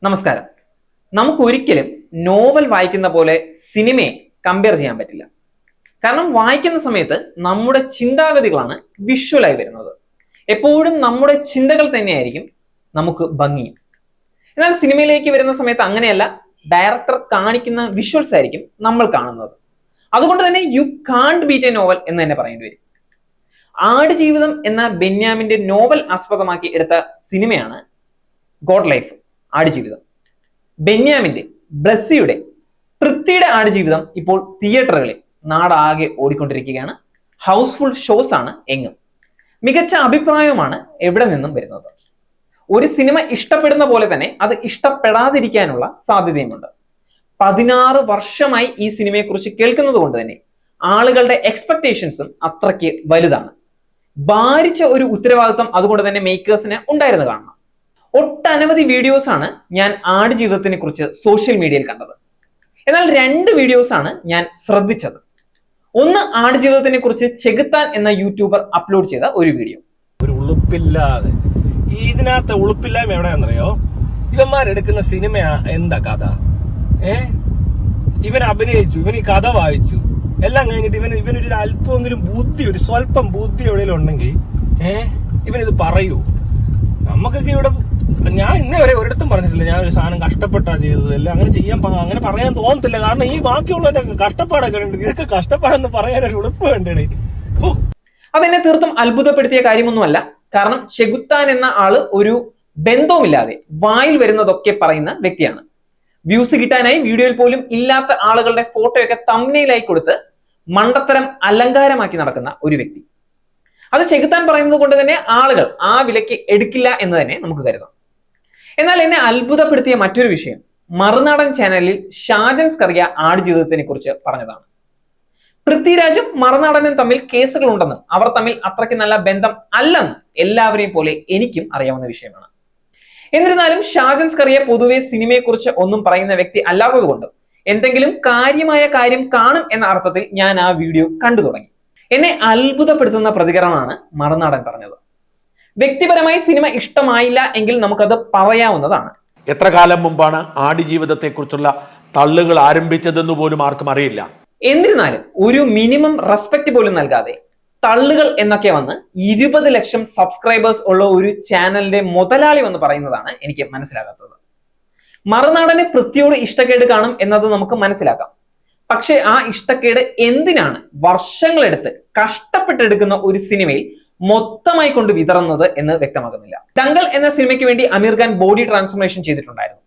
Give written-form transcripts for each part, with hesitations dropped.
നമസ്കാരം. നമുക്ക് ഒരിക്കലും നോവൽ വായിക്കുന്ന പോലെ സിനിമയെ കമ്പയർ ചെയ്യാൻ പറ്റില്ല. കാരണം വായിക്കുന്ന സമയത്ത് നമ്മുടെ ചിന്താഗതികളാണ് വിഷ്വലായി വരുന്നത്. എപ്പോഴും നമ്മുടെ ചിന്തകൾ തന്നെയായിരിക്കും നമുക്ക് ഭംഗിയും. എന്നാൽ സിനിമയിലേക്ക് വരുന്ന സമയത്ത് അങ്ങനെയല്ല, ഡയറക്ടർ കാണിക്കുന്ന വിഷ്വൽസ് ആയിരിക്കും നമ്മൾ കാണുന്നത്. അതുകൊണ്ട് തന്നെ യു കാണ്ട് ബീറ്റ് എ നോവൽ എന്ന് തന്നെ പറയേണ്ടി വരും. ആടുജീവിതം എന്ന ബെന്യാമിന്റെ നോവൽ ആസ്പദമാക്കി എടുത്ത സിനിമയാണ് ഗോഡ് ലൈഫ്, ആടുജീവിതം. ബെന്യാമിന്റെ, ബ്ലസ്സിയുടെ, പൃഥ്വിയുടെ ആടുജീവിതം ഇപ്പോൾ തിയേറ്ററുകളിൽ നാടാകെ ഓടിക്കൊണ്ടിരിക്കുകയാണ്. ഹൗസ്ഫുൾ ഷോസ് ആണ് എങ്ങും. മികച്ച അഭിപ്രായവുമാണ് എവിടെ നിന്നും വരുന്നത്. ഒരു സിനിമ ഇഷ്ടപ്പെടുന്ന പോലെ തന്നെ അത് ഇഷ്ടപ്പെടാതിരിക്കാനുള്ള സാധ്യതയുമുണ്ട്. 16 വർഷമായി ഈ സിനിമയെക്കുറിച്ച് കേൾക്കുന്നത് കൊണ്ട് തന്നെ ആളുകളുടെ എക്സ്പെക്ടേഷൻസും അത്രയ്ക്ക് വലുതാണ്. ഭാരിച്ച ഒരു ഉത്തരവാദിത്വം അതുകൊണ്ട് തന്നെ മേക്കേഴ്സിന് ഉണ്ടായിരുന്നു കാണണം. ഒട്ടനവധി വീഡിയോസ് ആണ് ഞാൻ ആടുജീവിതത്തിനെ കുറിച്ച് സോഷ്യൽ മീഡിയയിൽ കണ്ടത്. എന്നാൽ 2 വീഡിയോസ് ആണ് ഞാൻ ശ്രദ്ധിച്ചത്. ഒന്ന് ആടുജീവിതത്തിനെ കുറിച്ച് ചെകുത്താൻ എന്ന യൂട്യൂബർ അപ്ലോഡ് ചെയ്ത ഒരു വീഡിയോ. ഒരു ഉളുപ്പില്ലാതെ ഇതിനകത്ത് ഉളുപ്പില്ലായ്മ എവിടെയാണെന്നറിയോ? ഇവന്മാരെടുക്കുന്ന സിനിമ എന്താ കഥ? ഇവൻ അഭിനയിച്ചു, ഇവൻ ഈ കഥ വായിച്ചു, എല്ലാം കഴിഞ്ഞിട്ട് ഇവനൊരു അല്പമെങ്കിലും ബുദ്ധി, ഒരു സ്വല്പം ബുദ്ധി എവിടെയെങ്കിലും ഉണ്ടെങ്കിൽ ഇവനിത് പറയൂ. നമുക്കൊക്കെ ഇവിടെ, ഞാൻ ഇന്നേ വരെ ഒരിടത്തും പറഞ്ഞിട്ടില്ല ഞാൻ ഒരു സാധനം കഷ്ടപ്പെട്ടാ ചെയ്തത്, അല്ല അങ്ങനെ പറയാൻ തോന്നത്തില്ല. കാരണം ഈ ബാക്കിയുള്ളവന്റെ കഷ്ടപ്പാടൊക്കെ ഉണ്ട്. ഇതൊക്കെ കഷ്ടപ്പാടെന്ന് പറയാനൊരു ഉളുപ്പ് വേണ്ടേ? അതെന്നെ തീർത്തും അത്ഭുതപ്പെടുത്തിയ കാര്യമൊന്നുമല്ല. കാരണം ചെകുത്താൻ എന്ന ആള് ഒരു ബന്ധവുമില്ലാതെ വായിൽ വരുന്നതൊക്കെ പറയുന്ന വ്യക്തിയാണ്. വ്യൂസ് കിട്ടാനായി വീഡിയോയിൽ പോലും ഇല്ലാത്ത ആളുകളുടെ ഫോട്ടോയൊക്കെ തംബ്നെയിലായി കൊടുത്ത് മണ്ടത്തരം അലങ്കാരമാക്കി നടക്കുന്ന ഒരു വ്യക്തി. അത് ചെകുത്താൻ പറയുന്നത് കൊണ്ട് തന്നെ ആളുകൾ ആ വിലയ്ക്ക് എടുക്കില്ല എന്ന് തന്നെ നമുക്ക് കരുതാം. എന്നാൽ എന്നെ അത്ഭുതപ്പെടുത്തിയ മറ്റൊരു വിഷയം മറുനാടൻ ചാനലിൽ ഷാജൻ സ്കറിയ ആടുജീവിതത്തിനെ കുറിച്ച് പറഞ്ഞതാണ്. പൃഥ്വിരാജും മറുനാടനും തമ്മിൽ കേസുകൾ ഉണ്ടെന്നും അവർ തമ്മിൽ അത്രയ്ക്ക് നല്ല ബന്ധം അല്ലെന്നും എല്ലാവരെയും പോലെ എനിക്കും അറിയാവുന്ന വിഷയമാണ്. എന്നിരുന്നാലും ഷാജൻ സ്കറിയ പൊതുവെ സിനിമയെക്കുറിച്ച് ഒന്നും പറയുന്ന വ്യക്തി അല്ലാത്തത് കൊണ്ട് എന്തെങ്കിലും കാര്യമായ കാര്യം കാണും എന്ന അർത്ഥത്തിൽ ഞാൻ ആ വീഡിയോ കണ്ടു തുടങ്ങി. എന്നെ അത്ഭുതപ്പെടുത്തുന്ന പ്രതികരണമാണ് മറുനാടൻ പറഞ്ഞത്. വ്യക്തിപരമായി സിനിമ ഇഷ്ടമായില്ല എങ്കിൽ നമുക്കത് പറയാവുന്നതാണ്. എത്ര കാലം മുമ്പാണ് ആടുജീവിതത്തെ കുറിച്ചുള്ള തള്ളുകൾ ആരംഭിച്ചതെന്ന് പോലും ആർക്കും അറിയില്ല. എന്നിരുന്നാലും ഒരു മിനിമം റെസ്പെക്ട് പോലും നൽകാതെ തള്ളുകൾ എന്നൊക്കെ വന്ന് 20 ലക്ഷം സബ്സ്ക്രൈബേഴ്സ് ഉള്ള ഒരു ചാനലിന്റെ മുതലാളി വന്ന് പറയുന്നതാണ് എനിക്ക് മനസ്സിലാകാത്തത്. മറുനാടന് പൃഥ്വിയോട് ഇഷ്ടക്കേട് കാണും എന്നത് നമുക്ക് മനസ്സിലാക്കാം. പക്ഷെ ആ ഇഷ്ടക്കേട് എന്തിനാണ് വർഷങ്ങളെടുത്ത് കഷ്ടപ്പെട്ടെടുക്കുന്ന ഒരു സിനിമയിൽ മൊത്തമായി കൊണ്ട് വിതറുന്നത് എന്ന് വ്യക്തമാകുന്നില്ല. ദംഗൽ എന്ന സിനിമയ്ക്ക് വേണ്ടി അമീർ ഖാൻ ബോഡി ട്രാൻസ്ഫോർമേഷൻ ചെയ്തിട്ടുണ്ടായിരുന്നു.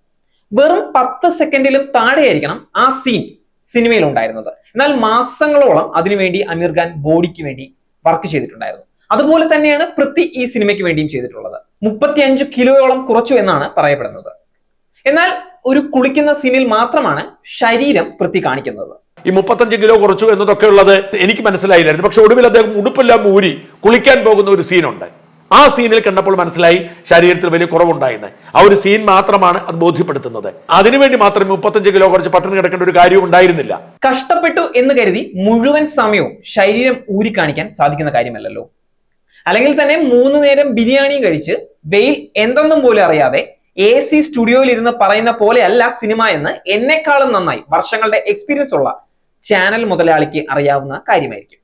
വെറും 10 സെക്കൻഡിലും താഴെയായിരിക്കണം ആ സീൻ സിനിമയിൽ ഉണ്ടായിരുന്നത്. എന്നാൽ മാസങ്ങളോളം അതിനുവേണ്ടി അമീർ ഖാൻ ബോഡിക്ക് വേണ്ടി വർക്ക് ചെയ്തിട്ടുണ്ടായിരുന്നു. അതുപോലെ തന്നെയാണ് പൃഥ്വി ഈ സിനിമയ്ക്ക് വേണ്ടിയും ചെയ്തിട്ടുള്ളത്. 35 കിലോയോളം കുറച്ചു എന്നാണ് പറയപ്പെടുന്നത്. എന്നാൽ ഒരു കുളിക്കുന്ന സീനിൽ മാത്രമാണ് ശരീരം പൃഥ്വി കാണിക്കുന്നത്. ഈ 35 കിലോ കുറച്ചു എന്നതൊക്കെ ഉള്ളത് എനിക്ക് മനസ്സിലായില്ലായിരുന്നു. പക്ഷെ ഒടുവിൽ അദ്ദേഹം ഉടുപ്പെല്ലാം ഊരി കുളിക്കാൻ പോകുന്ന ഒരു സീനുണ്ട്. ആ സീനിൽ കണ്ടപ്പോൾ മനസ്സിലായി ശരീരത്തിൽ വലിയ കുറവുണ്ടായിരുന്നു. ആ ഒരു സീൻ മാത്രമാണ് അത് ബോധ്യപ്പെടുത്തുന്നത്. അതിനുവേണ്ടി മാത്രമേ 35 കിലോ കുറച്ച് പട്ടിണി കിടക്കേണ്ട ഒരു കാര്യം ഉണ്ടായിരുന്നില്ല. കഷ്ടപ്പെട്ടു എന്ന് കരുതി മുഴുവൻ സമയവും ശരീരം ഊരി കാണിക്കാൻ സാധിക്കുന്ന കാര്യമല്ലല്ലോ. അല്ലെങ്കിൽ തന്നെ 3 നേരം ബിരിയാണിയും കഴിച്ച് വെയിൽ എന്തെന്നും പോലും അറിയാതെ AC സ്റ്റുഡിയോയിൽ ഇരുന്ന് പറയുന്ന പോലെയല്ല സിനിമ എന്ന് എന്നെക്കാളും നന്നായി വർഷങ്ങളുടെ എക്സ്പീരിയൻസ് ഉള്ള ചാനൽ മുതലാളിക്ക് അറിയാവുന്ന കാര്യമായിരിക്കും.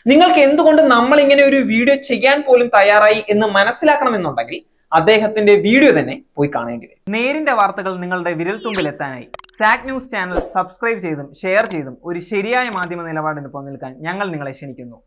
നിങ്ങൾക്ക് എന്തുകൊണ്ട് നമ്മൾ ഇങ്ങനെ ഒരു വീഡിയോ ചെയ്യാൻ പോലും തയ്യാറായി എന്ന് മനസ്സിലാക്കണമെന്നുണ്ടെങ്കിൽ അദ്ദേഹത്തിന്റെ വീഡിയോ തന്നെ പോയി കാണേണ്ടി വരും. നേരിന്റെ വാർത്തകൾ നിങ്ങളുടെ വിരൽത്തുമ്പിൽ എത്താനായി സാക് ന്യൂസ് ചാനൽ സബ്സ്ക്രൈബ് ചെയ്തും ഷെയർ ചെയ്തും ഒരു ശരിയായ മാധ്യമ നിലപാടിന് നിൽക്കാൻ ഞങ്ങൾ നിങ്ങളെ ക്ഷണിക്കുന്നു.